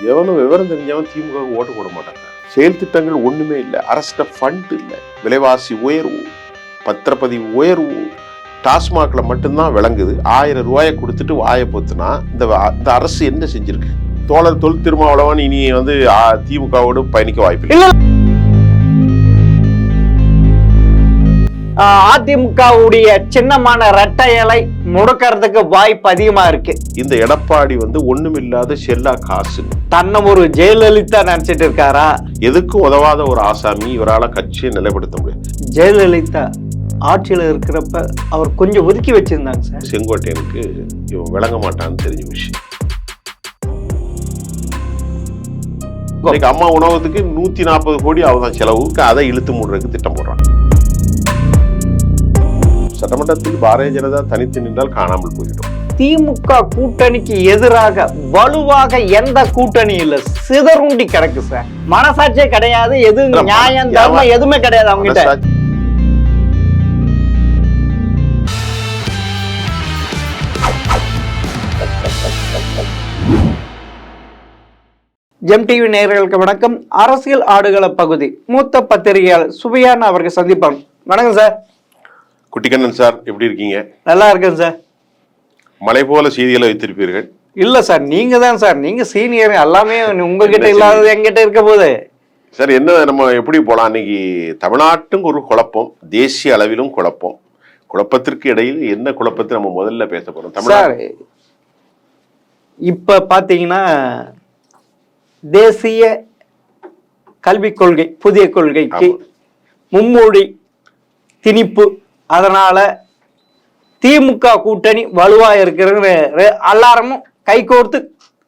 எவனும் விவரம் தெரிஞ்சவன் திமுக ஓட்டு போட மாட்டாங்க. செயல் திட்டங்கள் ஒண்ணுமே இல்லை. அரசு ஃபண்ட் இல்லை. விலைவாசி உயர்வு, பத்திரப்பதிவு உயர்வு, டாஸ்மாக்ல மட்டும்தான் விளங்குது. 1000 ரூபாயை கொடுத்துட்டு வாயை பொத்துனா இந்த அரசு என்ன செஞ்சிருக்கு? தோழர் தொல் திருமாவளவன் இனி திமுகவோடு பயணிக்க வாய்ப்பில்லை. அதிமுகவுடைய சின்னமான இரட்டை இலை முடக்கிறதுக்கு வாய்ப்பு அதிகமா இருக்கு. இந்த எடப்பாடி ஒண்ணுமில்லாத செல்லா காசு, தன்னை ஒரு ஜெயலலிதா நினைச்சிட்டு இருக்காரா? எதுக்கும் உதவாத ஒரு ஆசாமி இவரால கட்சியை நிலைப்படுத்த முடியும். ஜெயலலிதா ஆட்சியில இருக்கிறப்ப அவர் கொஞ்சம் ஒதுக்கி வச்சிருந்தாங்க சார். செங்கோட்டையனுக்கு இவன் விளங்க மாட்டான்னு தெரிஞ்ச விஷயம். அம்மா உணவகத்துக்கு 140 கோடி ஆகுதான் செலவுக்கு, அதை இழுத்து மூடுறதுக்கு திட்டம் போடுறான். சட்டமன்றத்தில் பாரதிய ஜனதா தனித்து நின்றால் காணாமல் போயிடும். திமுக கூட்டணிக்கு எதிராக வலுவாக எந்த கூட்டணி இல்ல, சிதறுண்டி கிடக்கு சார். மனசாட்சியே கிடையாது, எது நியாயம் தர்மம் எதுவுமே கிடையாது அவங்க கிட்ட. ஜெம் டிவி நேயர்களுக்கு வணக்கம். அரசியல் ஆடுகள பகுதி மூத்த பத்திரிகையாளர் சுபையான் அவர்கள் சந்திப்பாங்க. வணக்கம் சார். குட்டிக்கண்ணன் சார், எப்படி இருக்கீங்க? நல்லா இருக்கேன் சார். மலை போல செய்திகளை வைத்திருப்பீர்கள். இல்ல சார், நீங்க தான் சார், நீங்க சீனியர். எல்லாமே உங்ககிட்ட இல்லாதது என்கிட்ட இருக்க போது சார். என்ன நம்ம எப்படி போலாம்? இன்னைக்கு தமிழ்நாட்டும் ஒரு குழப்பம், தேசிய அளவிலும் குழப்பம். குழப்பத்திற்கு இடையில் என்ன குழப்பத்தை நம்ம முதல்ல பேச போறோம்? தமிழ்நாடு இப்ப பாத்தீங்கன்னா தேசிய கல்விக் கொள்கை, புதிய கொள்கைக்கு மும்மொழி திணிப்பு, அதனால திமுக கூட்டணி வலுவா இருக்கிற எல்லாரும் கைகோர்த்து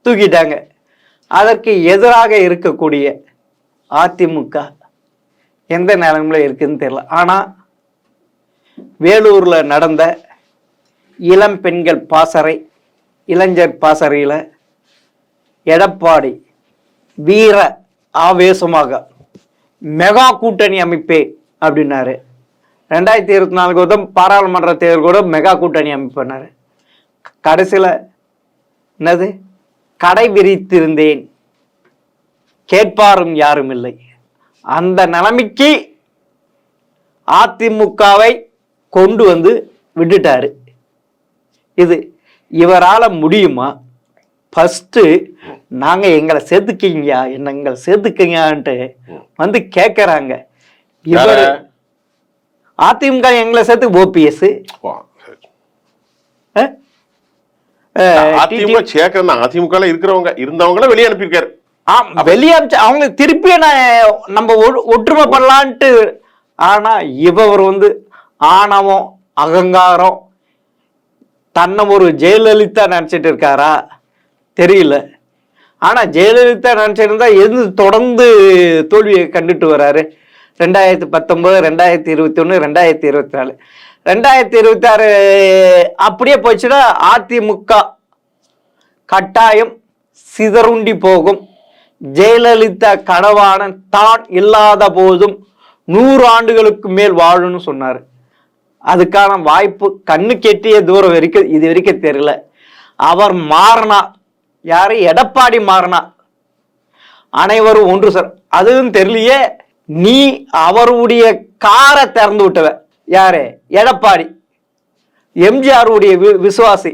தூக்கிட்டாங்க. அதற்கு எதிராக இருக்கக்கூடிய அதிமுக எந்த நிலைமையில இருக்குன்னு தெரியல. ஆனா வேலூர்ல நடந்த இளம் பெண்கள் பாசறை, இளைஞர் பாசறையில எடப்பாடி வீர ஆவேசமாக மெகா கூட்டணி அமைப்பே அப்படின்னாரு. 2024 பாராளுமன்ற தேர்தல் கூட மெகா கூட்டணி அமைப்புனாரு. கடைசியில என்னது, கடை விரித்திருந்தேன் கேட்பாரும் யாரும் இல்லை. அந்த நிலைமைக்கு அதிமுகவை கொண்டு வந்து விட்டுட்டாரு. இது இவரால முடியுமா? ஃபர்ஸ்ட் நாங்க எங்களை சேர்த்துக்கீங்க, எங்களை சேர்த்துக்கீங்கன்ட்டு வந்து கேட்கறாங்க. இவர் அதிமுக எங்களை சேர்த்து ஓபிஎஸ் அதிமுக இருக்கிறவங்க இருந்தவங்கள வெளியே அனுப்பியிருக்காரு. வெளியே அனுப்பிச்சு அவங்க திருப்பி நம்ம ஒற்றுமை பண்ணலான்ட்டு. ஆனா இவர் ஆணவம், அகங்காரம், தன்னை ஒரு ஜெயலலிதா நினைச்சிட்டு இருக்காரா தெரியல. ஆனா ஜெயலலிதா நினைச்சிருந்தா எது தொடர்ந்து தோல்வியை கண்டுட்டு வர்றாரு. 2019, 2021, 2024, 2026 அப்படியே போச்சுன்னா அதிமுக கட்டாயம் சிதறுண்டி போகும். ஜெயலலிதா கனவான தான் இல்லாத போதும் 100 ஆண்டுகளுக்கு மேல் வாழும்னு சொன்னாரு. அதுக்கான வாய்ப்பு கண்ணு கெட்டிய தூரம் வரைக்கும் இது வரைக்கும் தெரியல. அவர் மாறினா, யாரு, எடப்பாடி மாறினா அனைவரும் ஒன்று சார். அதுவும் தெரியலையே. நீ அவருடைய காரை திறந்து விட்டவ யாரு? எடப்பாடி. எம்ஜிஆருடைய விசுவாசி,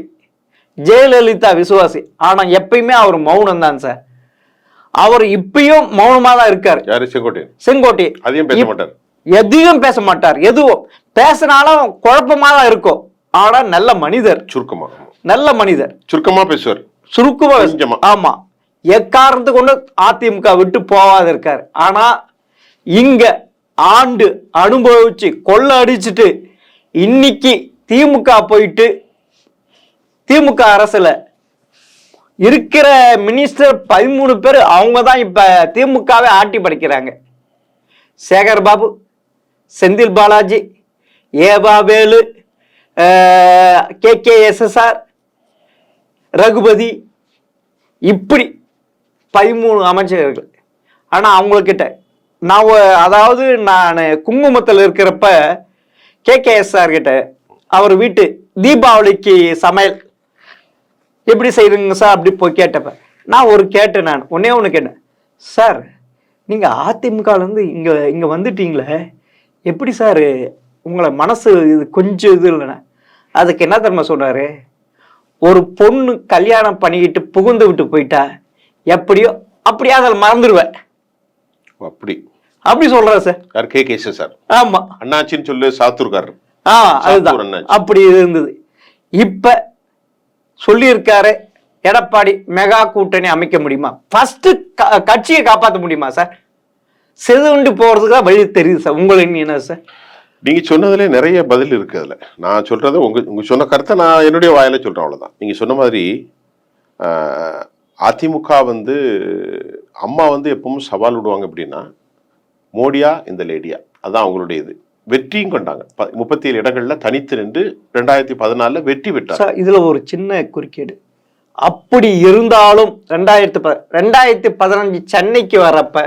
ஜெயலலிதா விசுவாசி. ஆனா எப்பயுமே அவர் மௌனம் தான் சார். அவர் இப்பயும் மௌனமா தான் இருக்காரு. செங்கோட்டை எதையும் பேச மாட்டார். எதுவும் பேசினாலும் குழப்பமா தான் இருக்கும். ஆனா நல்ல மனிதர், சுருக்கமா நல்ல மனிதர், சுருக்கமா பேசுவார், சுருக்கமா. ஆமா, எக்காரணத்து கொண்டு அதிமுக விட்டு போவாத இருக்காரு. ஆனா இங்க ஆண்டு அனுபவிச்சு கொள்ள அடிச்சுட்டு இன்னைக்கு திமுக போயிட்டு திமுக அரசுல இருக்கிற மினிஸ்டர் 13 பேர் அவங்க தான் இப்ப திமுகவை ஆட்டி படைக்கிறாங்க. சேகர் பாபு, செந்தில் பாலாஜி, ஏவா வேலு, KKSSR, ரகுபதி, இப்படி 13 அமைச்சர்கள். ஆனா அவங்கக்கிட்ட நான் குங்குமத்தில் இருக்கிறப்ப KKSR கிட்ட அவர் வீட்டு தீபாவளிக்கு சமையல் எப்படி செய்யுங்க சார் அப்படி போய் கேட்டப்ப நான் ஒன்னே ஒன்று கேட்டேன், சார் நீங்க அதிமுகல இருந்து இங்க வந்துட்டீங்களே, எப்படி சார் உங்களை மனசு இது கொஞ்சம் இது இல்லைண்ணே? அதுக்கு என்ன தெரியுமா சொன்னாரு, ஒரு பொண்ணு கல்யாணம் பண்ணிக்கிட்டு புகுந்து விட்டு போயிட்டா எப்படியோ அப்படியே அதில் மறந்துடுவேன். அப்படி சொல்றாரு சார். KKS sir. ஆமா, அண்ணாச்சின்னு சொல்லு சாத்தூர்காரர். அதுதான் அப்படி இருந்தது. இப்ப சொல்லியிருக்காரு, எடப்பாடி மெகா கூட்டணி அமைக்க முடியுமா? ஃபர்ஸ்ட் கட்சியை காப்பாற்ற முடியுமா சார்? செதுண்டு போறதுக்கு தான் வழி தெரியுது சார். உங்களுக்கு என்ன சார்? நீங்க சொன்னதுல நிறைய பதில் இருக்கு. அதுல நான் சொல்றத உங்க சொன்ன கருத்தை நான் என்னுடைய வாயில சொல்றேன், அவ்வளவுதான். நீங்க சொன்ன மாதிரி அதிமுக அம்மா எப்பவும் சவால் விடுவாங்க அப்படின்னா, மோடியா இந்த லேடியா, அதான் அவங்களுடைய இது. வெற்றியும் கொண்டாங்க. 37 இடங்கள்ல தனித்து நின்று 2014 வெற்றி பெற்றார். இதுல ஒரு சின்ன குறுக்கீடு. அப்படி இருந்தாலும் 2015 சென்னைக்கு வரப்ப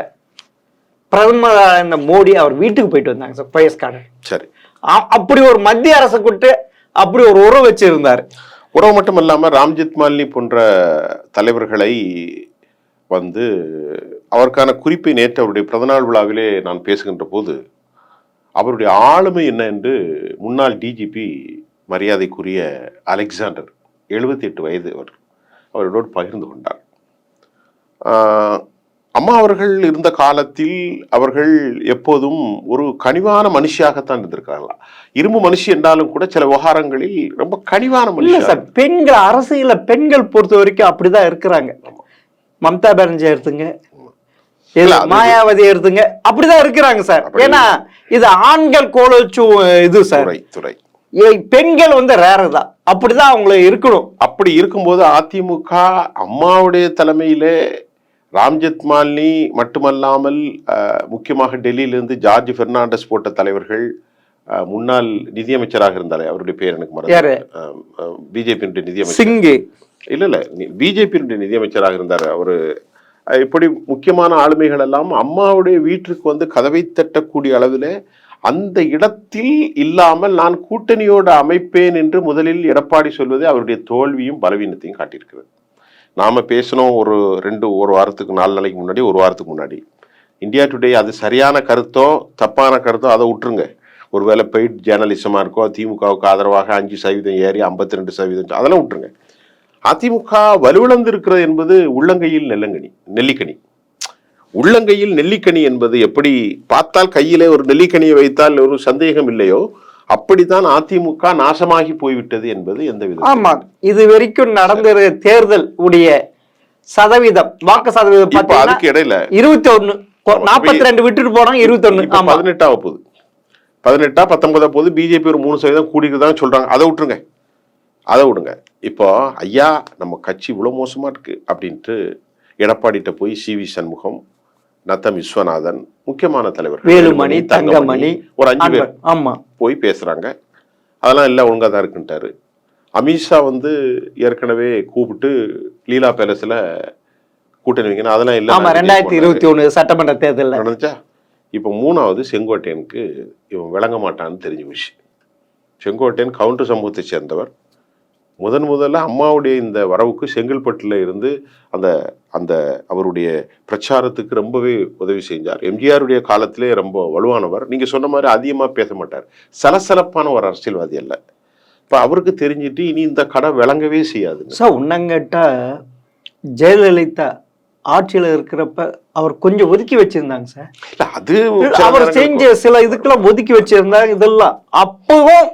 பிரதமர் மோடி அவர் வீட்டுக்கு போயிட்டு வந்தாங்க சார், பயஸ்கார்டன். சரி, அப்படி ஒரு மத்திய அரசு கூட்டு அப்படி ஒரு உறவு வச்சிருந்தாரு. உறவு மட்டும் இல்லாம ராம்ஜெத்மாலினி போன்ற தலைவர்களை அவருக்கான குறிப்பை நேற்று அவருடைய பிறந்தநாள் விழாவிலே நான் பேசுகின்ற போது, அவருடைய ஆளுமை என்ன என்று முன்னாள் டிஜிபி மரியாதைக்குரிய அலெக்சாண்டர் 78 வயது அவரோடு பகிர்ந்து கொண்டார். அம்மா அவர்கள் இருந்த காலத்தில் அவர்கள் எப்போதும் ஒரு கனிவான மனுஷியாகத்தான் இருந்திருக்காங்களா. இரும்பு மனுஷி என்றாலும் கூட சில விவகாரங்களில் ரொம்ப கனிவான மனுஷன் சார். பெண்கள் அரசியல பெண்கள் பொறுத்த வரைக்கும் அப்படிதான் இருக்கிறாங்க. மம்தா பானர்ஜி எடுத்துங்க, மாயாவதி எடுத்துங்க, அப்படிதான் இருக்கிறாங்க சார். ஏன்னா இது ஆண்கள் கோலச்சு இது சார், துறை. பெண்கள் ரேரதான், அப்படிதான் அவங்கள இருக்கணும். அப்படி இருக்கும்போது அதிமுக அம்மாவுடைய தலைமையிலே ராம்ஜெத்மாலினி மட்டுமல்லாமல் முக்கியமாக டெல்லியிலிருந்து ஜார்ஜ் பெர்னாண்டஸ் போட்ட தலைவர்கள், முன்னாள் நிதியமைச்சராக இருந்தாலே அவருடைய பேர் எனக்கு மறந்து, பிஜேபியினுடைய நிதியமைச்சர் இல்ல பிஜேபியினுடைய நிதியமைச்சராக இருந்தார் அவரு. இப்படி முக்கியமான ஆளுமைகள் எல்லாம் அம்மாவுடைய வீட்டிற்கு கதவை தட்டக்கூடிய அளவில் அந்த இடத்தில் இல்லாமல் நான் கூட்டணியோடு அமைப்பேன் என்று முதலில் எடப்பாடி சொல்வதே அவருடைய தோல்வியும் பலவீனத்தையும் காட்டியிருக்கிறது. நாம பேசணும் ஒரு வாரத்துக்கு 4 நாளைக்கு முன்னாடி, ஒரு வாரத்துக்கு முன்னாடி இந்தியா டுடே, அது சரியான கருத்தோ தப்பான கருத்தோ அதை விட்டுருங்க. ஒருவேளை பெய்ட் ஜேர்னலிசமா இருக்கோ, திமுகவுக்கு ஆதரவாக 5% ஏறி 52% அதெல்லாம் விட்டுருங்க. அதிமுக வலுவிழந்து இருக்கிறது என்பது உள்ளங்கையில் நெல்லிக்கனி. உள்ளங்கையில் நெல்லிக்கனி என்பது எப்படி பார்த்தால் கையிலே ஒரு நெல்லிக்கனியை வைத்தால் ஒரு சந்தேகம் இல்லையோ, அப்படித்தான் அதிமுக நாசமாகி போய்விட்டது என்பது எந்த விதம். ஆமா, இது வரைக்கும் நடந்த தேர்தல் உடைய சதவீதம், வாக்கு சதவீதம் அதுக்கு இடையில 21, 42 விட்டுட்டு போனாங்க, 21 18 போகுது, 18 19 போகுது. பிஜேபி ஒரு 3% கூடிக்குதான் சொல்றாங்க. அதை விடுங்க. இப்போ ஐயா நம்ம கட்சி இவ்வளவு மோசமா இருக்கு அப்படின்ட்டு எடப்பாடிட்ட போய் சிவி சண்முகம், நத்தம் விஸ்வநாதன், முக்கியமான தலைவர் வேலுமணி, தங்கமணி, ஒரு 5 பேர் போய் பேசுறாங்க. அதெல்லாம் எல்லாம் ஒழுங்கா தான் இருக்குன்ட்டாரு. அமித்ஷா ஏற்கனவே கூப்பிட்டு லீலா பேலஸ்ல கூட்டணி வைக்கணும், அதெல்லாம் இல்ல 2021 சட்டமன்ற தேர்தல் நடந்துச்சா. இப்ப 3வது செங்கோட்டையனுக்கு இவன் விளங்க மாட்டான்னு தெரிஞ்ச விஷயம். செங்கோட்டையன் கவுண்டர் சமூகத்தை சேர்ந்தவர். முதல்ல அம்மாவுடைய இந்த வரவுக்கு செங்கல்பட்டுல இருந்து அந்த அவருடைய பிரச்சாரத்துக்கு ரொம்பவே உதவி செஞ்சார். எம்ஜிஆருடைய காலத்திலே ரொம்ப வலுவானவர். நீங்க சொன்ன மாதிரி அதிகமா பேச மாட்டார், சலசலப்பான ஒரு அரசியல்வாதி அல்ல. இப்ப அவருக்கு தெரிஞ்சிட்டு இனி இந்த கடை விளங்கவே செய்யாது சார். உன்னங்கட்டா ஜெயலலிதா ஆட்சியில இருக்கிறப்ப அவர் கொஞ்சம் ஒதுக்கி வச்சிருந்தாங்க சார். அது அவர் செஞ்ச சில இதுக்கெல்லாம் ஒதுக்கி வச்சிருந்தாங்க. இதெல்லாம் அப்பவும்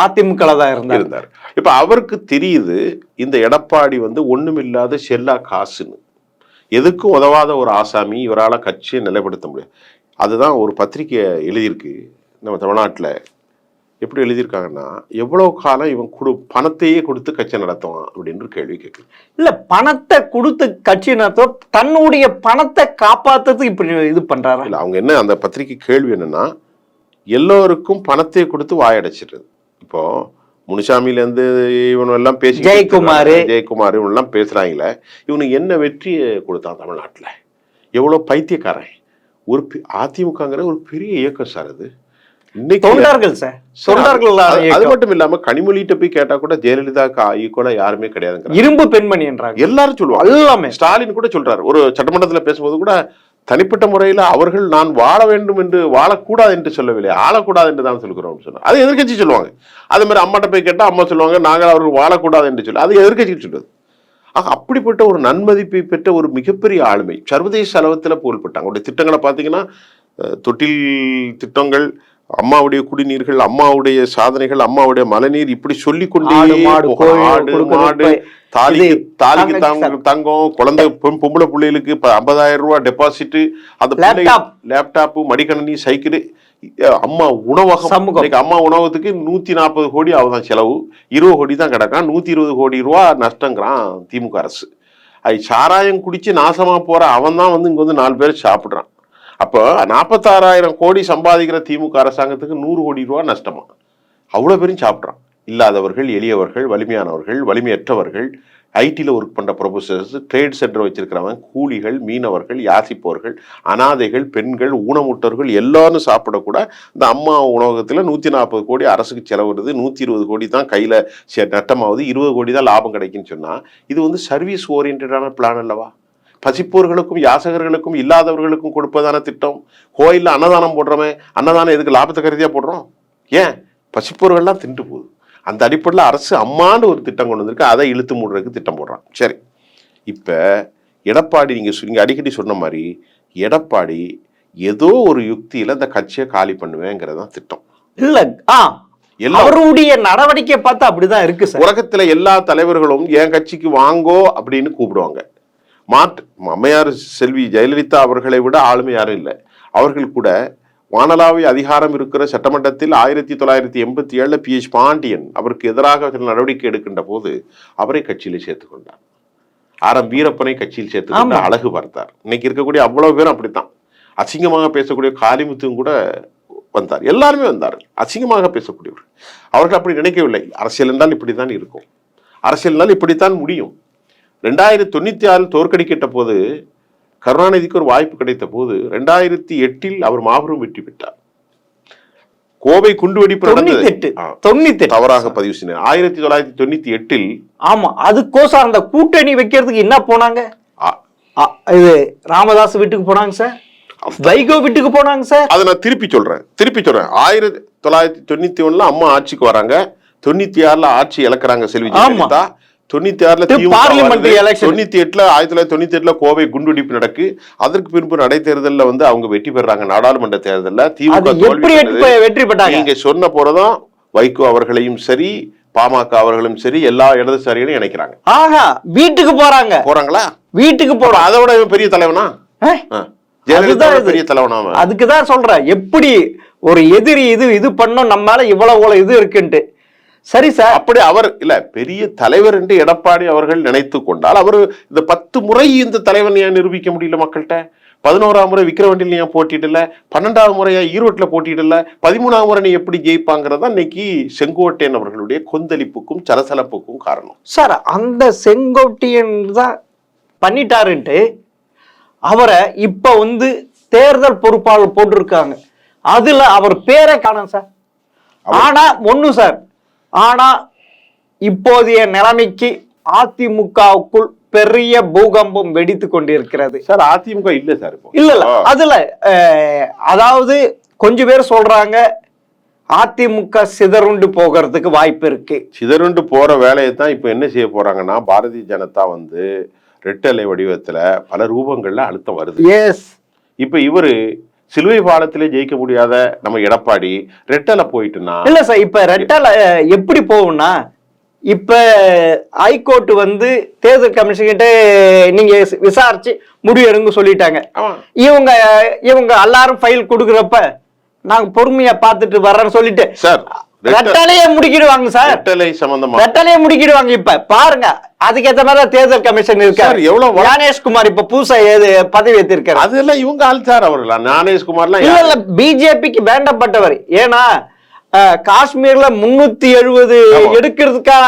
அதிமுக தான் இருந்தார். இப்ப அவருக்கு தெரியுது இந்த எடப்பாடி ஒண்ணுமில்லாத செல்லா காசுன்னு, எதுக்கும் உதவாத ஒரு ஆசாமி, இவரால் கட்சியை நிலைப்படுத்த முடியாது. அதுதான் ஒரு பத்திரிகை எழுதியிருக்கு நம்ம தமிழ்நாட்டில். எப்படி எழுதியிருக்காங்கன்னா, எவ்வளவு காலம் இவன் பணத்தையே கொடுத்து கட்சி நடத்துவான் அப்படின்னு கேள்வி கேட்குது. இல்ல, பணத்தை கொடுத்து கட்சி நடத்தும், தன்னுடைய பணத்தை காப்பாத்துறதுக்கு இப்படி இது பண்றாரு. இல்ல, அவங்க என்ன அந்த பத்திரிகை கேள்வி என்னன்னா, எல்லோருக்கும் பணத்தை கொடுத்து வாயடைச்சிடுறது. இப்போ முனுசாமியிலேருந்து இவனெல்லாம் பேசி ஜெயக்குமார் இவனெல்லாம் பேசுறாங்களே, இவனுக்கு என்ன வெற்றியை கொடுத்தான் தமிழ்நாட்டில்? எவ்வளோ பைத்தியக்காரன்! ஒரு அதிமுகங்கிற ஒரு பெரிய இயக்கம் சார். அது இன்னைக்கு தொண்டர்கள் சார், தொண்டர்கள் அது மட்டும் இல்லாம கனிமொழிட்ட போய் கேட்டா கூட ஜெயலலிதாக்கு ஈக்குவலா யாருமே கிடையாதுங்க. இரும்பு பெண்மணி என்றாங்க எல்லாரும் சொல்லுவாங்க. எல்லாமே ஸ்டாலின் கூட சொல்றாரு ஒரு சட்டமன்றத்துல பேசும்போது கூட, தனிப்பட்ட முறையில அவர்கள் நான் வாழ வேண்டும் என்று வாழக்கூடாது என்று சொல்லவில்லை, ஆளக்கூடாது என்று தான் சொல்கிறோம் சொன்னார். அது எதிர்கட்சி சொல்லுவாங்க. அது மாதிரி அம்மாட்ட போய் கேட்டா அம்மா சொல்லுவாங்க நாங்கள் அவர்கள் வாழக்கூடாது என்று சொல்லி, அது எதிர்கட்சி சொல்றது. ஆக அப்படிப்பட்ட ஒரு நன்மதிப்பை பெற்ற ஒரு மிகப்பெரிய ஆளுமை சர்வதேச அளவத்தில் புகழ்பட்டாங்க. அவருடைய திட்டங்களை பார்த்தீங்கன்னா தொட்டில் திட்டங்கள், அம்மாவுடைய குடிநீர்கள், அம்மாவுடைய சாதனைகள், அம்மாவுடைய மழைநீர், இப்படி சொல்லி கொண்டே ஆடு மாடு, தாலிக்கு தங்கம், குழந்தை பொம்பளை பிள்ளைகளுக்கு 50,000 ரூபாய் டெபாசிட், அந்த லேப்டாப், மடிக்கணினி, சைக்கிள், அம்மா உணவகம். அம்மா உணவகத்துக்கு 140 கோடி அவதான் செலவு, 20 கோடி தான் கிடக்கான், 120 கோடி ரூபா நஷ்டங்கிறான் திமுக அரசு. அது சாராயம் குடிச்சு நாசமா போற அவன் தான் வந்து இங்க வந்து 4 பேர் சாப்பிடுறான். அப்போ 46,000 கோடி சம்பாதிக்கிற திமுக அரசாங்கத்துக்கு 100 கோடி ரூபா நஷ்டமா. அவ்வளவு பேரும் சாப்பிட்றான். இல்லாதவர்கள், எளியவர்கள், வலிமையானவர்கள், வலிமையற்றவர்கள், ஐடியில் ஒர்க் பண்ணுற ப்ரொஃபஸர்ஸ், ட்ரேட் சென்டர் வச்சிருக்கிறவன், கூலிகள், மீனவர்கள், யாசிப்பவர்கள், அனாதைகள், பெண்கள், ஊனமுட்டவர்கள் எல்லாரும் சாப்பிடக்கூட இந்த அம்மா உணவகத்தில் 140 கோடி அரசுக்கு செலவிடுது. 120 கோடி தான் கையில் நட்டமாகுது, 20 கோடி தான் லாபம் கிடைக்குன்னு சொன்னால் இது வந்து சர்வீஸ் ஓரியன்டான பிளான் அல்லவா? பசிப்போர்களுக்கும் யாசகர்களுக்கும் இல்லாதவர்களுக்கும் கொடுப்பதான திட்டம். கோயிலில் அன்னதானம் போடுறவன் அன்னதானம் எதுக்கு லாபத்தை கருதியாக போடுறோம்? ஏன்? பசிப்போர்கள்லாம் திண்டு போகுது. அந்த அடிப்படையில் அரசு அம்மான்னு ஒரு திட்டம் கொண்டு வந்திருக்கு, அதை இழுத்து மூடுறதுக்கு திட்டம் போடுறான். சரி, இப்போ எடப்பாடி நீங்கள் அடிக்கடி சொன்ன மாதிரி எடப்பாடி ஏதோ ஒரு யுக்தியில் இந்த கட்சியை காலி பண்ணுவேங்கிறது தான் திட்டம். இல்லை, அவருடைய நடவடிக்கை பார்த்தா அப்படிதான் இருக்கு சார். உலகத்தில் எல்லா தலைவர்களும் என் கட்சிக்கு வாங்கோ அப்படின்னு கூப்பிடுவாங்க. அம்மையார் செல்வி ஜெயலலிதா அவர்களை விட ஆளுமை யாரும் இல்லை. அவர்கள் கூட வானளாவிய அதிகாரம் இருக்கிற சட்டமன்றத்தில் 1987 PH பாண்டியன் அவருக்கு எதிராக நடவடிக்கை எடுக்கின்ற போது அவரை கட்சியில சேர்த்துக் கொண்டார். ஆர்.எம். வீரப்பனை கட்சியில் சேர்த்துக் கொண்டு அழகு பார்த்தார். இன்னைக்கு இருக்கக்கூடிய அவ்வளவு பேரும் அப்படித்தான். அசிங்கமாக பேசக்கூடிய காளிமுத்தும் கூட வந்தார். எல்லாருமே வந்தார்கள் அசிங்கமாக பேசக்கூடியவர். அவர்கள் அப்படி நினைக்கவில்லை. அரசியல் என்றால் இப்படித்தான் இருக்கும், அரசியல்னால் இப்படித்தான் முடியும். 2096 தோற்கடிக்கிட்ட போது கருணாநிதிக்கு ஒரு வாய்ப்பு கிடைத்த போது 2008 அவர் மாபெரும் வெற்றி பெற்றார். கோவை குண்டுவெடிப்பு நடந்தது, தவறாக பதிவு செய்தார் 1998. ஆமா, அதுக்கோசம் அந்த கூட்டணி வைக்கிறதுக்கு என்ன போனாங்க? இது ராமதாஸ் வீட்டுக்கு போனாங்க சார், வைகோ வீட்டுக்கு போனாங்க சார். அதை நான் திருப்பி சொல்றேன். 1991 அம்மா ஆட்சிக்கு வராங்க, 96 ஆட்சி இழக்கிறாங்க செல்வி ஜெயலலிதா, 1998 கோவை குண்டுவெடிப்பு நடக்கு. அதற்கு பின்பு நடைத்தேர்தலில் வந்து அவங்க வெற்றி பெறாங்க. நாடாளுமன்ற தேர்தலில் திமுக வெற்றி பெற்றாங்க. நீங்க சொன்ன போறதான் வைகோ அவர்களையும் சரி, பாமக அவர்களும் சரி, எல்லா இடதுசாரிகளையும் இணைக்கிறாங்க. வீட்டுக்கு போறாங்களா? வீட்டுக்கு போறோம். அதோட பெரிய தலைவனா பெரிய தலைவனா? அதுக்குதான் சொல்றேன், எப்படி ஒரு எதிரி இது பண்ணோம் நம்மளால இவ்வளவு இது இருக்குன்ட்டு. சரி சார், அப்படி அவர் இல்ல பெரிய தலைவர் என்று எடப்பாடி அவர்கள் நினைத்து கொண்டால் அவர் இந்த 10 முறை இந்த தலைவன் ஏன் நிரூபிக்க முடியல மக்கள்கிட்ட? 11ஆம் முறை விக்கிரவாண்டியில் ஏன் போட்டியிடல? 12ஆவது முறையா ஈரோட்டில் போட்டியிடல? 13ஆம் முறை நீ எப்படி ஜெயிப்பாங்கிறதா இன்னைக்கு செங்கோட்டையன் அவர்களுடைய கொந்தளிப்புக்கும் சலசலப்புக்கும் காரணம். சார், அந்த செங்கோட்டையன் தான் பண்ணிட்டாருன்ட்டு அவரை இப்ப வந்து தேர்தல் பொறுப்பாளர் போட்டிருக்காங்க. அதுல அவர் பேரை காணும் சார். ஆனா ஒண்ணு சார், ஆனா இப்போதைய நிலைமைக்கு அதிமுகவுக்குள் பெரிய பூகம்பம் வெடித்து கொண்டிருக்கிறது சார். அதிமுக இல்ல சார், இல்ல அதுல அதாவது கொஞ்சம் பேர் சொல்றாங்க அதிமுக சிதறுண்டு போகிறதுக்கு வாய்ப்பு இருக்கு. சிதறுண்டு போற வேலையை தான் இப்ப என்ன செய்ய போறாங்கன்னா, பாரதிய ஜனதா வந்து ரெட்டலை வடிவத்துல பல ரூபங்கள்ல அழுத்தம் வருது. இப்ப இவரு சிலுவை பாலத்திலே ஜெயிக்க முடியாத நம்ம எடப்பாடி ரெட்டலை போயிட்டுனா இல்ல சார். இப்ப ரெட்டலை எப்படி போகும்னா, இப்ப ஹைகோர்ட் வந்து தேர்தல் கமிஷன் கிட்ட நீங்க விசாரிச்சு முடிவு எடுங்க சொல்லிட்டாங்க. இவங்க எல்லாரும் ஃபைல் கொடுக்குறப்ப நாங்க பொறுமையா பார்த்துட்டு வர்றேன்னு சொல்லிட்டு சார் ரெட்டலையே முடிக்கிடுவாங்க சார். ரெட்டலை சம்பந்தமா ரெட்டலையே முடிக்கிடுவாங்க. இப்ப பாருங்க, அதுக்கேற்ற மாதிரி தேர்தல் கமிஷன் இருக்காரு. எவ்வளவு ஞானேஷ்குமார் இப்ப புதுசா பதவி ஏற்றிருக்காரு. அதெல்லாம் இவங்க ஆள்சார் அவர்களா? ஞானேஷ்குமார்லாம் இல்ல, பிஜேபிக்கு வேண்டப்பட்டவர். ஏன்னா காஷ்மீர்ல 370 எடுக்கிறதுக்கான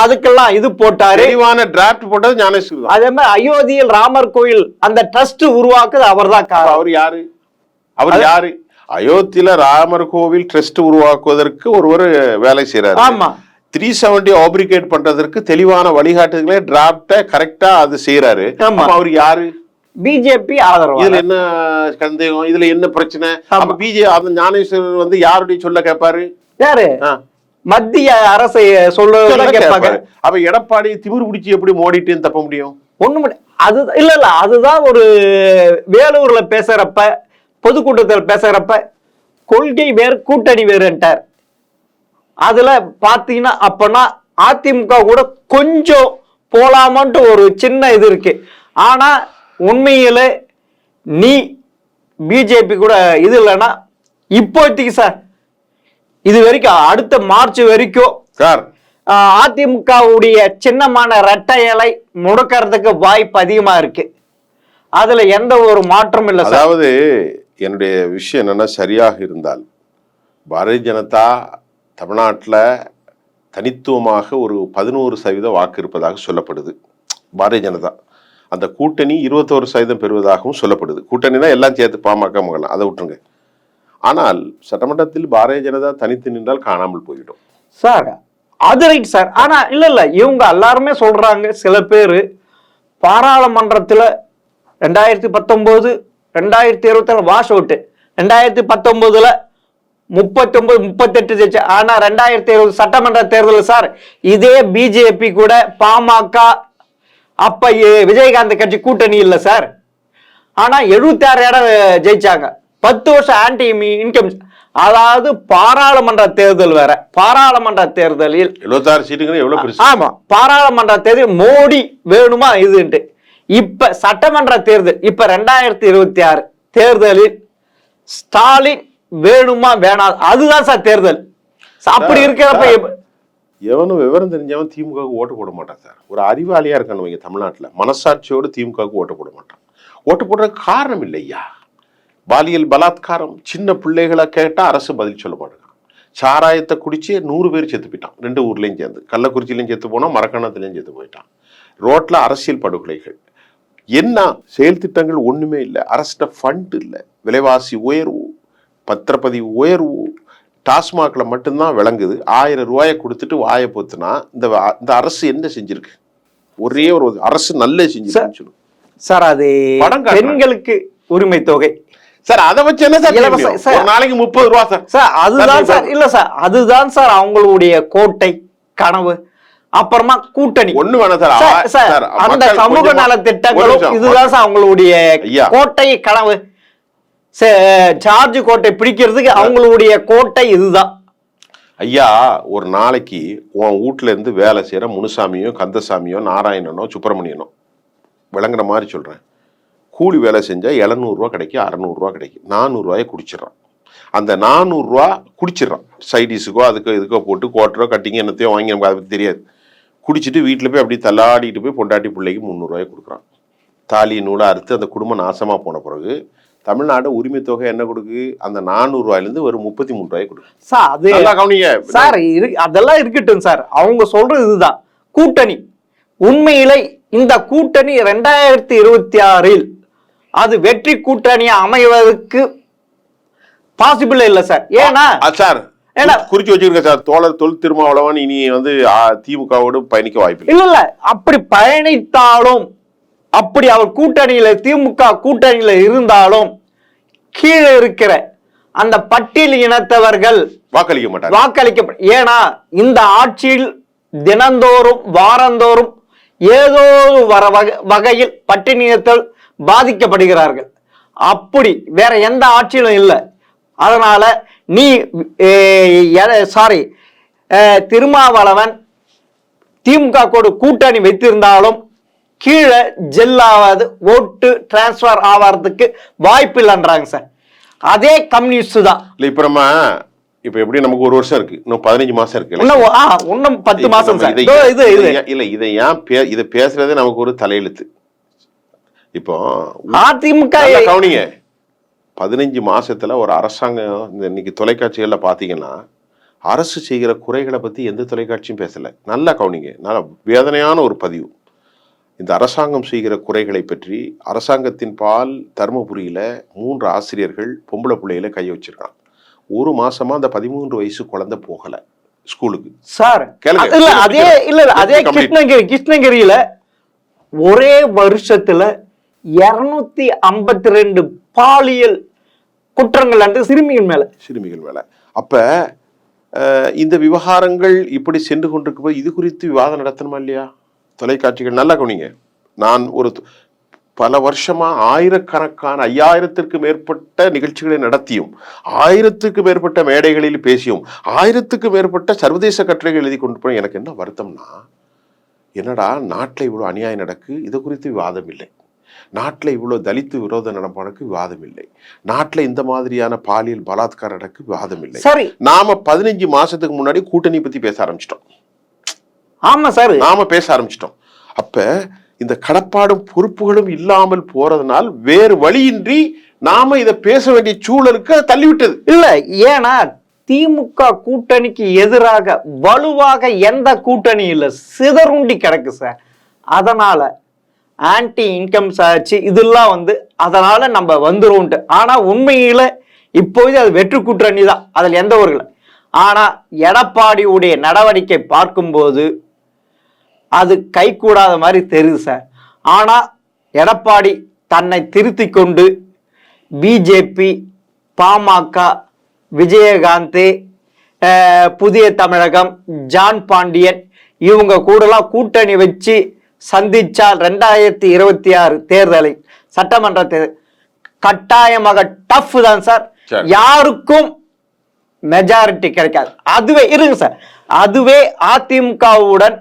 அதுக்கெல்லாம் இது போட்டாரு, டிராப்ட் போட்டது ஞானேஷ். அதே மாதிரி அயோத்தியில் ராமர் கோயில் அந்த ட்ரஸ்ட் உருவாக்குது அவர் தான். அவர் யாரு? அவர் யாரு? அயோத்தியில ராமர் கோவில் ட்ரஸ்ட் உருவாக்குவதற்கு ஒருவர் வேலை செய்யறாரு. ஆமா 370 ஆப்ரிகேட் பண்றதற்கு தெளிவான வழிகாட்டுதலை டிராப்ட கரெக்டா அது செய்யறாரு. அவர் யாரு? பிஜேபி ஆதரவு. இதுல என்ன சந்தேகம்? இதுல என்ன பிரச்சனை? அப்ப அந்த ஞானேஸ்வரர் வந்து யாருடைய சொல்ல கேட்பாரு? யாரு? மத்திய அரசை சொல்ல கேட்பாங்க. அப்ப எடப்பாடி திமிரு பிடிச்சி எப்படி மோடிட்டு தப்ப முடியும்? ஒண்ணு அது இல்ல இல்ல, அதுதான் ஒரு வேலூர்ல பேசுறப்ப பொதுக்கூட்டத்தில் பேசுறப்ப கொள்கை வேறு கூட்டணி வேறுன்ட்டார். அதுல பாத்தீங்கன்னா அப்பனா அதிமுக கூட கொஞ்சம் போலாமான்ட்டு ஒரு சின்ன இது இருக்கு. ஆனா உண்மையில நீ பிஜேபி கூட இது இல்லைன்னா இப்போதைக்கு சார் இது வரைக்கும் அடுத்த மார்ச் வரைக்கும் சார் அதிமுகவுடைய சின்னமான இரட்டை இலை முடக்கிறதுக்கு வாய்ப்பு அதிகமா இருக்கு. அதுல எந்த ஒரு மாற்றமும் இல்லை. அதாவது என்னுடைய விஷயம் என்னன்னா, சரியாக இருந்தால் பாரதிய ஜனதா தமிழ்நாட்டில் தனித்துவமாக ஒரு 11% வாக்கு இருப்பதாக சொல்லப்படுது. பாரதிய ஜனதா அந்த கூட்டணி 21% பெறுவதாகவும் சொல்லப்படுது. கூட்டணினா எல்லாம் சேர்த்து பாமக மகலாம், அதை விட்டுருங்க. ஆனால் சட்டமன்றத்தில் பாரதிய ஜனதா தனித்து நின்றால் காணாமல் போயிடும் சார். அது ரைட் சார். ஆனா இல்ல இல்ல, இவங்க எல்லாருமே சொல்றாங்க, சில பேரு பாராளுமன்றத்துல 2019 2027 வாஷ் அவுட், 2019 39 38 ஜெயிச்சு. ஆனா 2020 சட்டமன்ற தேர்தல் சார் இதே பிஜேபி கூட பாமக அப்ப விஜயகாந்த் கட்சி கூட்டணி இல்ல சார். ஆனா 76 இடம் ஜெயிச்சாங்க. 10 வருஷம் ஆன்டி இன்கம். அதாவது பாராளுமன்ற தேர்தல் வேற. பாராளுமன்ற தேர்தலில் 76 சீட்டுங்க எவ்வளவு பெருசு. ஆமா, பாராளுமன்ற தேர்தல் மோடி வேணுமா இதுன்ட்டு. இப்ப சட்டமன்ற தேர்தல் இப்ப 2026 தேர்தலில் ஸ்டாலின் வேணுமா வேணாம், அதுதான் சார் தேர்தல். அப்படி இருக்கிறப்ப எவனும் விவரம் தெரிஞ்சவன் திமுக ஓட்டு போட மாட்டான் சார். ஒரு அறிவாளியா இருக்கணும் இங்க தமிழ்நாட்டுல, மனசாட்சியோடு திமுக ஓட்டு போட மாட்டான். ஓட்டு போடுறதுக்கு காரணம் இல்லையா? பாலியல் பலாத்காரம், சின்ன பிள்ளைகளை கேட்டா அரசு பதில் சொல்ல மாட்டாங்க. சாராயத்தை குடிச்சு 100 பேர் செத்து போயிட்டான் 2 ஊர்லயும் சேர்ந்து. கள்ளக்குறிச்சியிலையும் செத்து போனா, மரக்கணத்திலையும் செத்து போயிட்டான். ரோட்ல அரசியல் படுகொலைகள். என்ன செயல் திட்டங்கள் ஒண்ணுமே இல்லை. அரசு ஃபண்ட் இல்லை. விலைவாசி உயர்வு, பத்திரப்பதிவு உயர்வு, டாஸ்மாக்ல மட்டும்தான் விளங்குது. 1000 ரூபாயை கொடுத்துட்டு வாயை போத்துனா இந்த அரசு என்ன செஞ்சிருக்கு? ஒரே ஒரு அரசு நல்ல செஞ்சிருக்கு சார். அது பெண்களுக்கு உரிமை தொகை சார், அதை வச்சு என்ன சார் ஒரு நாளைக்கு 30 ரூபா சார். சார் அதுதான் சார். இல்ல சார், அதுதான் சார் அவங்களுடைய கோட்டை கனவு. அப்புறமா கூட்டணி ஒண்ணு வேணாம் சார். அந்த சமூக நல திட்டங்களும் இதுதான் சார் அவங்களுடைய கோட்டை கனவு. ஜார்ஜ் கோட்டை பிடிக்கிறதுக்கு அவங்களுடைய கோட்டை இதுதான். ஐயா, ஒரு நாளைக்கு உன் வீட்டுல இருந்து வேலை செய்யற முனுசாமியோ கந்தசாமியோ நாராயணனோ சுப்பிரமணியனோ, விளங்குற மாதிரி சொல்றேன், கூலி வேலை செஞ்சா 700 ரூபா கிடைக்கும், 600 ரூபா கிடைக்கும். 400 ரூபாயை குடிச்சிடறான். அந்த 400 ரூபா குடிச்சிடறான். சைடிஸுக்கோ அதுக்கோ இதுக்கோ போட்டு கோட்டரோ கட்டிங்க என்னத்தையோ வாங்கி நமக்கு அதை பற்றி தெரியாது. குடிச்சிட்டு வீட்டில் போய் அப்படி தள்ளாடிட்டு போய் பொண்டாட்டி பிள்ளைக்கு 300 ரூபாய் கொடுக்குறான். தாலி நூலை அறுத்து அந்த குடும்பம் நாசமா போன பிறகு தமிழ்நாடு உரிமை தொகை என்ன கொடுக்கு? அந்த 400 ரூபாயிலிருந்து ஒரு 33 ரூபாய் கொடுக்கும் சார். அதெல்லாம் இருக்கட்டும் சார், அவங்க சொல்றது இதுதான் கூட்டணி. உண்மையில இந்த கூட்டணி 2026 அது வெற்றி கூட்டணியா அமைவதற்கு பாசிபிள் இல்ல சார். ஏன்னா சார் குறிச்சு வச்சிருக்க சார், தோழர் தொல் திருமாவளவன் இனி வந்து திமுகவோடு பயணிக்க வாய்ப்பு இல்ல. இல்ல அப்படி பயணித்தாலும், அப்படி அவர் கூட்டணியில திமுக கூட்டணியில இருந்தாலும் கீழே இருக்கிற அந்த பட்டியல் இனத்தவர்கள் வாக்களிக்க மாட்டாங்க. ஏன்னா இந்த ஆட்சியில் தினந்தோறும் வாரந்தோறும் ஏதோ வகையில் பட்டினியத்தில் பாதிக்கப்படுகிறார்கள். அப்படி வேற எந்த ஆட்சியிலும் இல்லை. அதனால நீ திருமாவளவன் திமுக கூட்டணி வைத்திருந்தாலும் கீழே ஜெல்லாவது ஓட்டு டிரான்ஸ்பர் ஆவறதுக்கு வாய்ப்பு இல்லைன்றாங்க சார். அதே கம்யூனிஸ்ட் தான். இப்ப நம்ம இப்ப எப்படி நமக்கு 1 வருஷம் இருக்கு, இன்னும் 15 மாசம் இருக்கு, இன்னும் 10 மாசம் சார். இல்ல இதை பேசுறதே நமக்கு ஒரு தலையெழுத்து. இப்போ அதிமுக கவனிங்க, 15 மாசத்துல ஒரு அரசாங்கம் இன்னைக்கு தொலைக்காட்சிகள்ல பாத்தீங்கன்னா அரசு செய்கிற குறைகளை பத்தி எந்த தொலைக்காட்சியும் பேசல. நல்லா கவனிங்க, நல்ல வேதனையான ஒரு பதிவு. இந்த அரசாங்கம் செய்கிற குறைகளை பற்றி அரசாங்கத்தின் பால் தருமபுரியில 3 ஆசிரியர்கள் பொம்பளை பிள்ளையில கைய வச்சிருக்கான். 1 மாசமா அந்த 13 வயசு குழந்தை போகல ஸ்கூலுக்கு. சார் அதே கிருஷ்ணகிரியில ஒரே வருஷத்துல 252 பாலியல் குற்றங்கள் அந்த சிறுமிகள் மேல. அப்ப இந்த விவகாரங்கள் இப்படி சென்று கொண்டிருக்கும் இது குறித்து விவாதம் நடத்தணுமா இல்லையா? தொலைக்காட்சிகள் நல்லா கவனிங்க. நான் ஒரு பல வருஷமா 5000க்கு மேற்பட்ட நிகழ்ச்சிகளை நடத்தியும் 1000க்கு மேற்பட்ட மேடைகளில் பேசியும் 1000க்கு மேற்பட்ட சர்வதேச கட்டுரைகள் எழுதி கொண்டு போய் எனக்கு என்ன வருத்தம்னா, என்னடா நாட்டில் இவ்வளவு அநியாயம் நடக்கு, இது குறித்து விவாதம் இல்லை. நாட்டில் இவ்வளவு தலித்து விரோத நடப்பானுக்கு விவாதம் இல்லை. நாட்டில் இந்த மாதிரியான பாலியல் பலாத்காரம் நடக்கு விவாதம் இல்லை. சரி, நாம 15 மாசத்துக்கு முன்னாடி கூட்டணி பத்தி பேச ஆரம்பிச்சிட்டோம். ஆமா சார், நாம பேச ஆரம்பிச்சிட்டோம். அப்ப இந்த கடப்பாடும் பொறுப்புகளும் இல்லாமல் போறதுனால் வேறு வழியின்றி நாம இதை பேச வேண்டிய சூழலுக்கு தள்ளிவிட்டது இல்ல. ஏன்னா திமுக கூட்டணிக்கு எதிராக வலுவாக எந்த கூட்டணி இல்ல, சிதறுண்டி கிடக்கு சார். அதனால ஆன்டி இன்கம் சார்ஜ் இதெல்லாம் அதனால நம்ம வந்துரும். ஆனா உண்மையில இப்போது அது வெற்று கூட்டணி தான், அதில் எந்த ஒரு. ஆனா எடப்பாடியுடைய நடவடிக்கை பார்க்கும்போது அது கை கூடாத மாதிரி தெரியுது சார். ஆனா எடப்பாடி தன்னை திருத்தி கொண்டு பிஜேபி, பாமக, விஜயகாந்த், புதிய தமிழகம், ஜான் பாண்டியன் இவங்க கூடலாம் கூட்டணி வச்சு சந்திச்சால் 2026 தேர்தலை சட்டமன்ற தேர்தல் கட்டாயமாக டஃப் தான் சார். யாருக்கும் மெஜாரிட்டி கிடைக்காது. அதுவே இருங்க சார், அதுவே அதிமுகவுடன்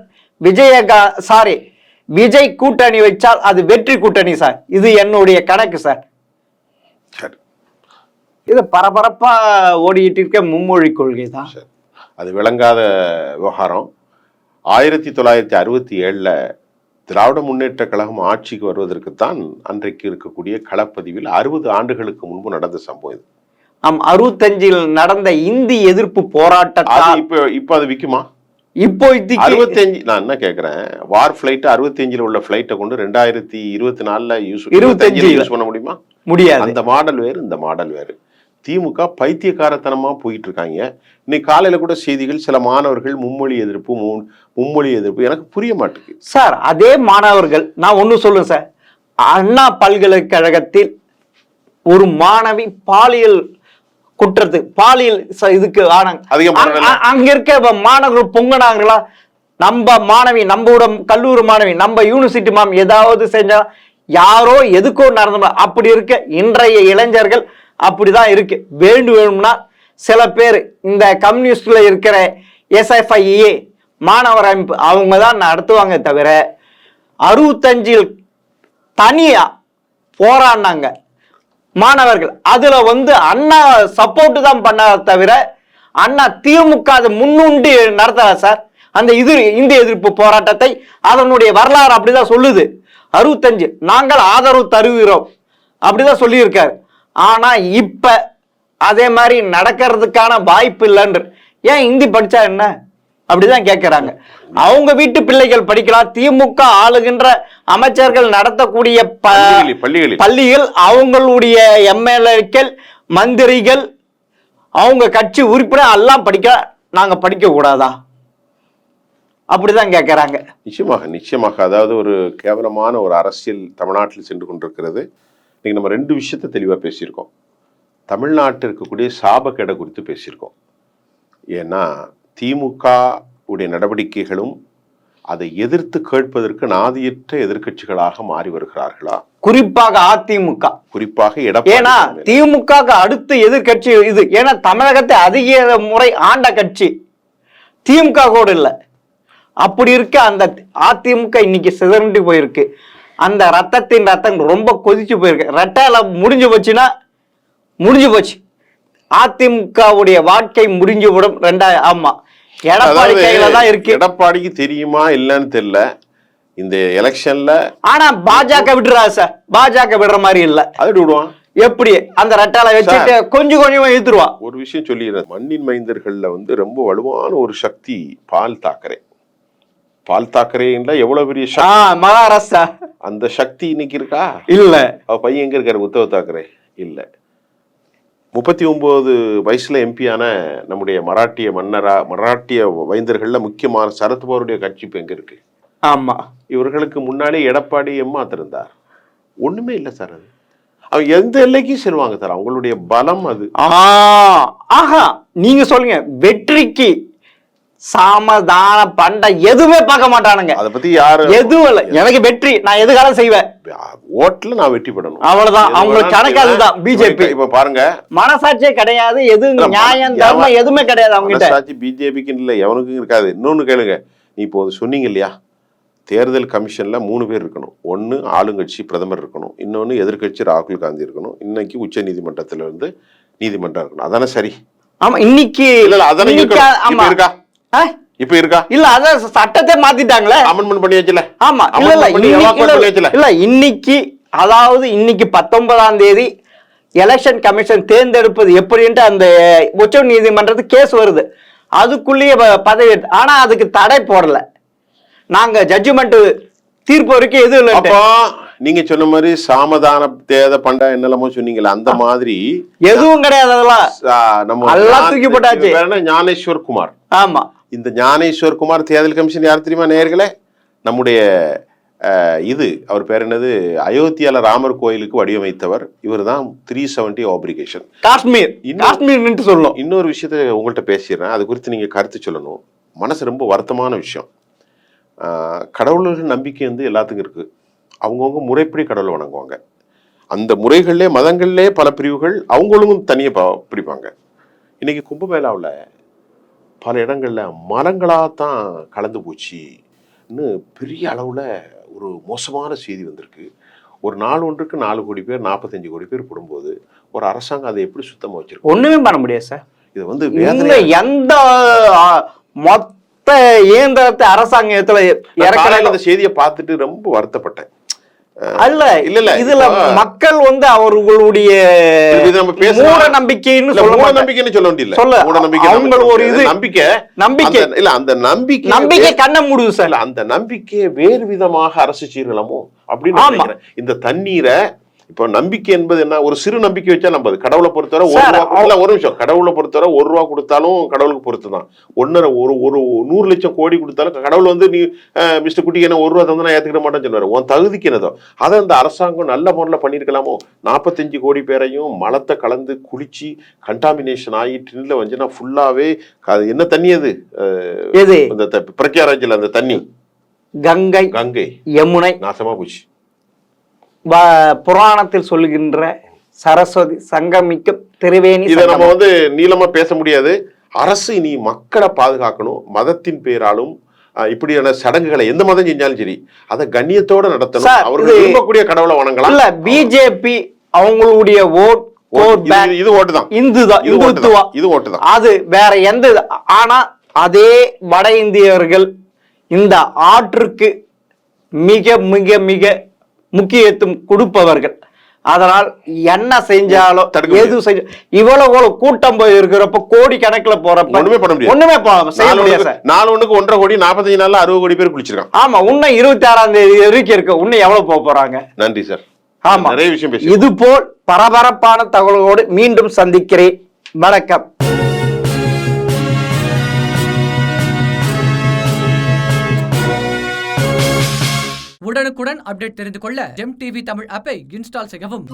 விஜய் கூட்டணி வச்சால் அது வெற்றி கூட்டணி சார். இது என்னுடைய கணக்கு சார். இது பரபரப்பா ஓடிட்டு இருக்க மும்மொழி கொள்கை தான். அது விளங்காத விவகாரம். 1967 திராவிட முன்னேற்ற கழகம் ஆட்சிக்கு வருவதற்குத்தான் அன்றைக்கு இருக்கக்கூடிய களப்பதிவில் 60 ஆண்டுகளுக்கு முன்பு நடந்த சம்பவம் இது. 65 நடந்த இந்தி எதிர்ப்பு போராட்டம் இப்ப அது விக்குமா? இப்போ 65 நான் என்ன கேக்குறேன், வார் பிளைட் 65 உள்ள பிளைட்டை கொண்டு 2024 யூஸ் பண்ண முடியுமா? முடியாது. அந்த மாடல் வேறு, இந்த மாடல் வேறு. திமுக பைத்தியக்காரத்தனமா போயிட்டு இருக்காங்க. இன்னைக்கு காலையில கூட செய்திகள், சில மாணவர்கள் மும்மொழி எதிர்ப்பு எனக்கு புரிய மாட்டேங்குது சார். அதே மாணவர்கள், நான் ஒண்ணு சொல்லுங்க சார், அண்ணா பல்கலைக்கழகத்தில் ஒரு மாணவி பாலியல் இதுக்கு அங்க இருக்க மாணவர்கள் பொங்கினாங்களா? நம்ம மாணவி, நம்மளோட கல்லூரி மாணவி, நம்ம யூனிவர்சிட்டி ஏதாவது செஞ்சா யாரோ எதுக்கோ நடந்த அப்படி இருக்க இன்றைய இளைஞர்கள் அப்படிதான் இருக்கு. வேணும்னா சில பேர் இந்த கம்யூனிஸ்ட்ல இருக்கிற SFIA மாணவர் அமைப்பு அவங்க தான் நடத்துவாங்க தவிர 65 தனியா போராடினாங்க மாணவர்கள். அதுல அண்ணா சப்போர்ட் தான் பண்ணாத தவிர அண்ணா திமுக அதை முன்னுண்டு நடத்தல சார். அந்த இந்திய எதிர்ப்பு போராட்டத்தை அதனுடைய வரலாறு அப்படிதான் சொல்லுது. 65 நாங்கள் ஆதரவு தருகிறோம் அப்படிதான் சொல்லி இருக்காரு. ஆனா இப்ப அதே மாதிரி நடக்கிறதுக்கான வாய்ப்பு இல்லைன்ற. ஏன் ஹிந்தி படிச்சா என்ன அப்படிதான் கேட்கிறாங்க. அவங்க வீட்டு பிள்ளைகள் படிக்கலாம். திமுக ஆளுகின்ற அமைச்சர்கள் நடத்தக்கூடிய பள்ளிகள், அவங்களுடைய MLAக்கள், மந்திரிகள், அவங்க கட்சி உறுப்பினர் எல்லாம் படிக்க, நாங்க படிக்க கூடாதா? அப்படிதான் கேட்கிறாங்க. நிச்சயமாக அதாவது ஒரு கேவலமான ஒரு அரசியல் தமிழ்நாட்டில் சென்று கொண்டிருக்கிறது. இன்னைக்கு நம்ம 2 விஷயத்தை தெளிவா பேசியிருக்கோம். தமிழ்நாட்டில் இருக்கக்கூடிய சாபக்கேடை குறித்து பேசியிருக்கோம். ஏன்னா திமுக உடைய நடவடிக்கைகளும் அதை எதிர்த்து கேட்பதற்கு நாதியற்ற எதிர்க்கட்சிகளாக மாறி வருகிறார்களா? குறிப்பாக அதிமுக, குறிப்பாக ஏன்னா திமுக அடுத்த எதிர்கட்சி இது. ஏன்னா தமிழகத்தை அதிக முறை ஆண்ட கட்சி திமுக கூட இல்ல. அப்படி இருக்க அந்த அதிமுக இன்னைக்கு சிதறண்டு போயிருக்கு. அந்த ரத்தம் ரொம்ப கொதிச்சு போயிருக்கு. ரெட்டையில முடிஞ்சு போச்சுன்னா முடிஞ்சு போச்சு. அதிமுகவுடைய வாழ்க்கை முடிஞ்சு விடும். ஆமா, எடப்பாடி கையில தான் இருக்கு. எடப்பாடிக்கு தெரியுமா இல்லன்னு தெரியல இந்த எலெக்ஷன்ல. ஆனா பாஜக விட்டுறாரு சார். பாஜக விடுற மாதிரி இல்ல. அது விடுவான். எப்படி அந்த ரெட்டால வச்சுட்டு கொஞ்சம் கொஞ்சமா இழுத்துருவான். ஒரு விஷயம் சொல்லிடுறேன், மண்ணின் மைந்தர்கள்ல ரொம்ப வலுவான ஒரு சக்தி பால் தாக்கரே. பால் தாக்கரேன்ற எவ்வளவு பெரிய சக்தி, மகாராஷ்டிரா அந்த சக்தி இன்னைக்கு இருக்கா? இல்ல. அவ பையன் எங்க இருக்காரு? உத்தவ் தாக்கரே இல்ல. 39 வயசுல எம்பியான நம்முடைய மராட்டிய வைந்தர்கள்ல முக்கியமான சரத்பவாருடைய கட்சி இப்ப எங்க இருக்கு? ஆமா, இவர்களுக்கு முன்னாலே எடப்பாடி இருந்தார். ஒண்ணுமே இல்லை சார். அது அவங்க எந்த எல்லைக்கும் செல்வாங்க சார். அவங்களுடைய பலம் அது. ஆஹா, நீங்க சொல்லுங்க. வெற்றிக்கு சாமதான பண்ட எதுவுமே பார்க்க மாட்டானுங்க. அதை பத்தி யாரு எதுவும் இல்ல. எனக்கு வெற்றி, நான் எதுக்காலம் செய்வேன். ஓட்டுல நான் வெற்றி பெறணும், அவ்வளவுதான். அவங்களுக்கு கணக்கு அதுதான். பிஜேபி இப்ப பாருங்க, மனசாட்சியே கிடையாது. எது நியாயம் தர்மம் எதுவுமே கிடையாது அவங்க கிட்ட. மனசாட்சி பிஜேபிக்கு இல்ல, எவனுக்கும் இருக்காது. இன்னொன்னு கேளுங்க, நீ இப்போ சொன்னீங்க இல்லையா, தேர்தல் கமிஷன்ல 3 பேர் இருக்கணும். ஒன்னு ஆளுங்கட்சி பிரதமர் இருக்கணும், இன்னொன்னு எதிர்கட்சி ராகுல் காந்தி இருக்கணும், இன்னைக்கு உச்ச நீதிமன்றத்துல இருந்து நீதிமன்றம் இருக்கணும். அதானே சரி? ஆமா, இன்னைக்கு இருக்கா? இப்ப இருக்கா? இல்ல, அத சட்டத்தை மாத்திட்டாங்களே, அமெண்ட்மென்ட் பண்ணியாச்சுல. ஆமா, இல்ல இன்னைக்கு, அதாவது இன்னைக்கு 19ஆம் தேதி எலெக்ஷன் கமிஷன் தேர்ந்தெடுப்பது எப்படின்ட்டு அந்த உச்ச நீதிமன்றத்துக்கு கேஸ் வருது. அதுக்குள்ளேயே பதவி, ஆனா அதுக்கு தடை போடல. நாங்க ஜட்ஜ்மெண்ட் தீர்ப்பு வரைக்கும் எதுவும் இல்லை. அப்போ நீங்க சொன்ன மாதிரி சாமதான தேத பண்டா என்னெல்லாமோ சொன்னீங்களா, அந்த மாதிரி எதுவும் கிடையாது. அதெல்லாம் நம்ம எல்லாம் தூக்கி போட்டாச்சு. ஞானேஸ்வர் குமார். ஆமா, இந்த ஞானேஸ்வர் குமார் தேர்தல் கமிஷன் யார் தெரியுமா நேயர்களே? நம்முடைய அவர் பேர் என்னது, அயோத்தியால ராமர் கோயிலுக்கு வடிவமைத்தவர் இவர் தான். 370 ஆப்ளிகேஷன் காஷ்மீர் சொல்லணும். இன்னொரு விஷயத்த உங்கள்கிட்ட பேசிடுறேன், அது குறித்து நீங்க கருத்து சொல்லணும். மனசு ரொம்ப வருத்தமான விஷயம். கடவுளர்கள் நம்பிக்கை எல்லாத்துக்கும் இருக்கு. அவங்கவுங்க முறைப்படி கடவுளை வணங்குவாங்க. அந்த முறைகள்லே மதங்கள்லே பல பிரிவுகள் அவங்களும் தனியாக பிடிப்பாங்க. இன்னைக்கு கும்பமேளாவில் பல இடங்கள்ல மரங்களாகத்தான் கலந்து போச்சுன்னு பெரிய அளவில் ஒரு மோசமான செய்தி வந்திருக்கு. ஒரு நாள் ஒன்றுக்கு 4 கோடி பேர் 45 கோடி பேர் போடும்போது ஒரு அரசாங்கம் அதை எப்படி சுத்தமாக வச்சிருக்கு? ஒண்ணுமே பண்ண முடியாது சார். இது வேதனை. எந்த மொத்த இயந்திரத்தை அரசாங்கத்துல அந்த செய்தியை பார்த்துட்டு ரொம்ப வருத்தப்பட்டேன். அல்ல இல்ல இதுல மக்கள் அவர்களுடைய மூட நம்பிக்கைன்னு சொல்ல முடியல. ஒரு இது நம்பிக்கை இல்ல, அந்த நம்பிக்கை கண்ண மூடுது சார். அந்த நம்பிக்கையை வேறு விதமாக அரசு சீரலாமோ அப்படின்னு. இந்த தண்ணீரை இப்போ நம்பிக்கை என்பது என்ன? ஒரு சிறு நம்பிக்கை வச்சா நம்பது. கடவுளை பொறுத்தவரை ஒரு நிமிஷம், கடவுளை பொறுத்தவரை 1 ரூபா கொடுத்தாலும் கடவுளுக்கு பொறுத்து தான். 100 லட்சம் கோடி கொடுத்தாலும் கடவுள் நீ மிஸ்டர் குட்டிக்கு என்ன 1 ரூபா தந்தா ஏத்துக்கிட மாட்டேன்னு சொல்லுவாரு. உன் தகுதிக்கு என்னதோ அதை அந்த அரசாங்கம் நல்ல முறையில் பண்ணிருக்கலாமோ? 45 கோடி பேரையும் மலத்தை கலந்து குளிச்சு கண்டாமினேஷன் ஆகி ட்ரின்ல வந்துன்னா ஃபுல்லாவே என்ன தண்ணி அது? இந்த பிரக்யாராஜில் அந்த தண்ணி கங்கை யமுனை நாசமா போச்சு. புராணத்தில் சொல்லுகின்ற சரஸ்வதி சங்கமிக்கும் திரிவேணி. இதை நம்ம நீளமா பேச முடியாது. அரசு இனி மக்களை பாதுகாக்கணும். மதத்தின் பேராலும் இப்படியான சடங்குகளை எந்த மதம் செஞ்சாலும் சரி அதை கண்ணியத்தோட நடத்தணும். அவர்கள் விரும்பக்கூடிய கடவுளை வணங்கலாம். இல்ல, பிஜேபி அவங்களுடைய இது ஓட்டுதான், இது ஓட்டுதான், அது வேற எந்த. ஆனா அதே வட இந்தியர்கள் இந்த ஆற்றுக்கு மிக மிக மிக முக்கியத்துவம் கொடுப்பவர்கள். அதனால் என்ன செஞ்சாலும் எது செஞ்ச இவ்வளவு கூட்டம் போய் இருக்கிறப்ப கோடி கணக்குல போறப்ப ஒண்ணுமே பண்ண முடியாது. ஒண்ணுமே செய்ய முடியாது. 4 ஒண்ணுக்கு 1.5 கோடி 45 நாள்ல 60 கோடி பேர் குளிச்சிருக்காங்க. ஆமா, இன்னும் 26ஆம் தேதி வரைக்கும் இருக்கு. இன்னும் எவ்வளவு போறாங்க? நன்றி சார். ஆமா, நிறைய விஷயம் பேசி இது போல் பரபரப்பான தகவலோடு மீண்டும் சந்திக்கிறேன். வணக்கம். உடனுக்குடன் அப்டேட் தெரிந்து கொள்ள ஜெம் டிவி தமிழ் ஆப்பை இன்ஸ்டால் செய்யவும்.